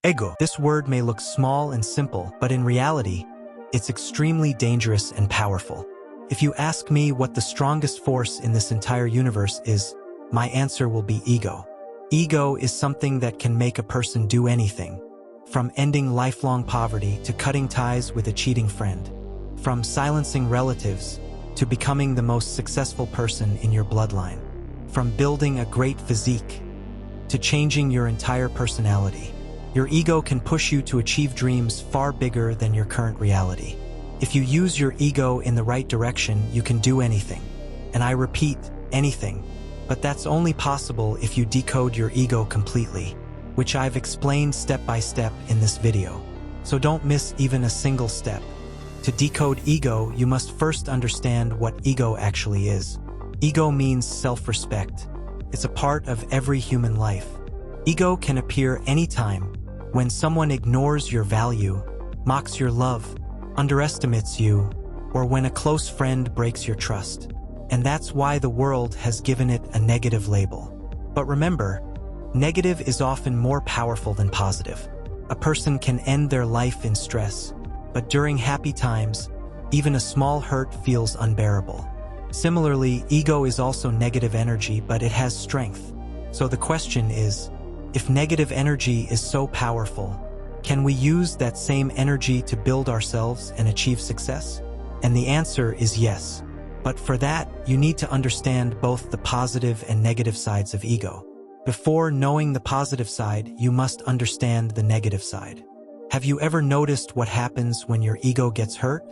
Ego. This word may look small and simple, but in reality, it's extremely dangerous and powerful. If you ask me what the strongest force in this entire universe is, my answer will be ego. Ego is something that can make a person do anything, from ending lifelong poverty to cutting ties with a cheating friend, from silencing relatives to becoming the most successful person in your bloodline, from building a great physique to changing your entire personality. Your ego can push you to achieve dreams far bigger than your current reality. If you use your ego in the right direction, you can do anything. And I repeat, anything. But that's only possible if you decode your ego completely, which I've explained step by step in this video. So don't miss even a single step. To decode ego, you must first understand what ego actually is. Ego means self-respect. It's a part of every human life. Ego can appear anytime, when someone ignores your value, mocks your love, underestimates you, or when a close friend breaks your trust. And that's why the world has given it a negative label. But remember, negative is often more powerful than positive. A person can end their life in stress, but during happy times, even a small hurt feels unbearable. Similarly, ego is also negative energy, but it has strength. So the question is, if negative energy is so powerful, can we use that same energy to build ourselves and achieve success? And the answer is yes. But for that, you need to understand both the positive and negative sides of ego. Before knowing the positive side, you must understand the negative side. Have you ever noticed what happens when your ego gets hurt?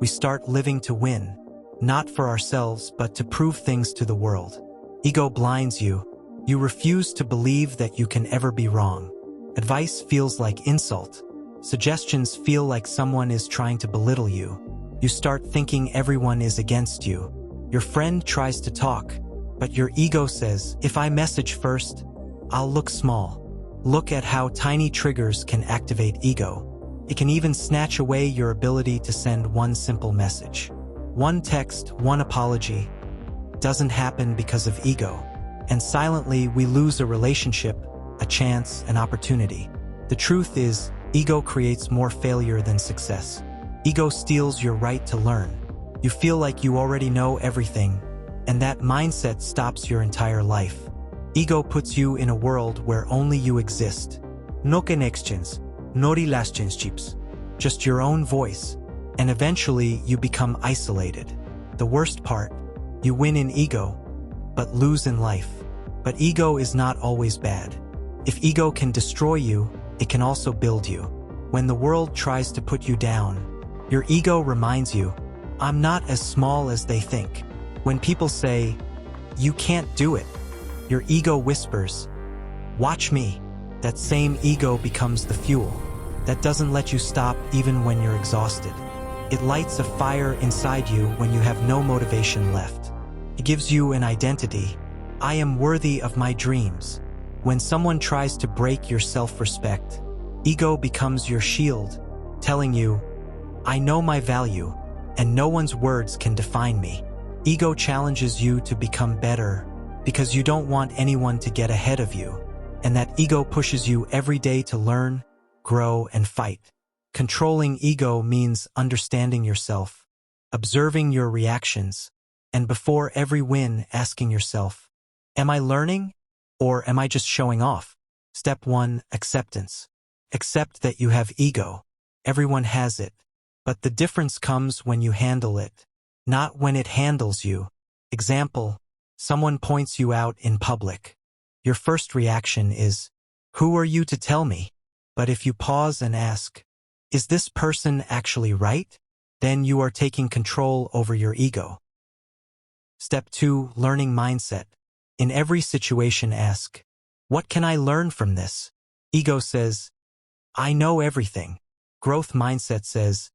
We start living to win, not for ourselves, but to prove things to the world. Ego blinds you. You refuse to believe that you can ever be wrong. Advice feels like insult. Suggestions feel like someone is trying to belittle you. You start thinking everyone is against you. Your friend tries to talk, but your ego says, if I message first, I'll look small. Look at how tiny triggers can activate ego. It can even snatch away your ability to send one simple message. One text, one apology, doesn't happen because of ego. And silently, we lose a relationship, a chance, an opportunity. The truth is, ego creates more failure than success. Ego steals your right to learn. You feel like you already know everything, and that mindset stops your entire life. Ego puts you in a world where only you exist. No connections, no relationships, just your own voice. And eventually, you become isolated. The worst part, you win in ego, but lose in life. But ego is not always bad. If ego can destroy you, it can also build you. When the world tries to put you down, your ego reminds you, I'm not as small as they think. When people say, you can't do it, your ego whispers, watch me. That same ego becomes the fuel that doesn't let you stop even when you're exhausted. It lights a fire inside you when you have no motivation left. It gives you an identity. I am worthy of my dreams. When someone tries to break your self-respect, ego becomes your shield, telling you, I know my value, and no one's words can define me. Ego challenges you to become better because you don't want anyone to get ahead of you, and that ego pushes you every day to learn, grow, and fight. Controlling ego means understanding yourself, observing your reactions, and before every win, asking yourself, am I learning, or am I just showing off? Step 1, acceptance. Accept that you have ego. Everyone has it. But the difference comes when you handle it, not when it handles you. Example, someone points you out in public. Your first reaction is, who are you to tell me? But if you pause and ask, is this person actually right? Then you are taking control over your ego. Step 2, learning mindset. In every situation, ask, what can I learn from this? Ego says, I know everything. Growth mindset says,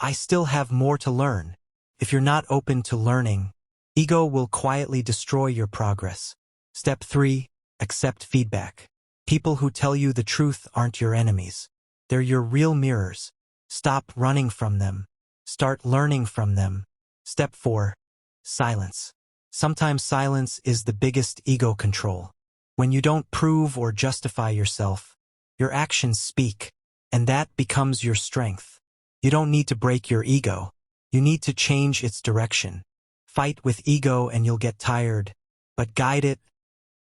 I still have more to learn. If you're not open to learning, ego will quietly destroy your progress. Step 3, accept feedback. People who tell you the truth aren't your enemies. They're your real mirrors. Stop running from them. Start learning from them. Step 4, silence. Sometimes silence is the biggest ego control. When you don't prove or justify yourself, Your actions speak, and that becomes your strength. You don't need to break your ego. You need to change its direction. Fight with ego and you'll get tired, but guide it,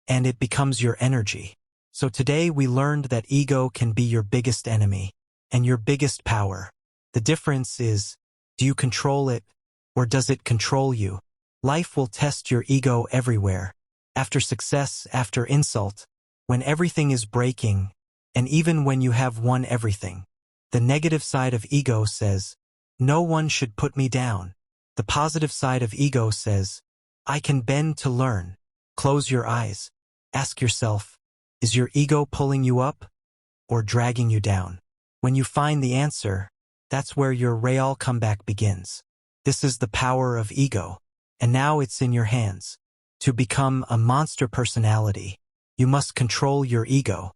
and it becomes your energy. So today we learned that ego can be your biggest enemy and your biggest power. The difference is, do you control it, or does it control you? Life will test your ego everywhere. After success, after insult, when everything is breaking, and even when you have won everything. The negative side of ego says, no one should put me down. The positive side of ego says, I can bend to learn. Close your eyes. Ask yourself, is your ego pulling you up or dragging you down? When you find the answer, that's where your real comeback begins. This is the power of ego, and now it's in your hands. To become a monster personality, you must control your ego.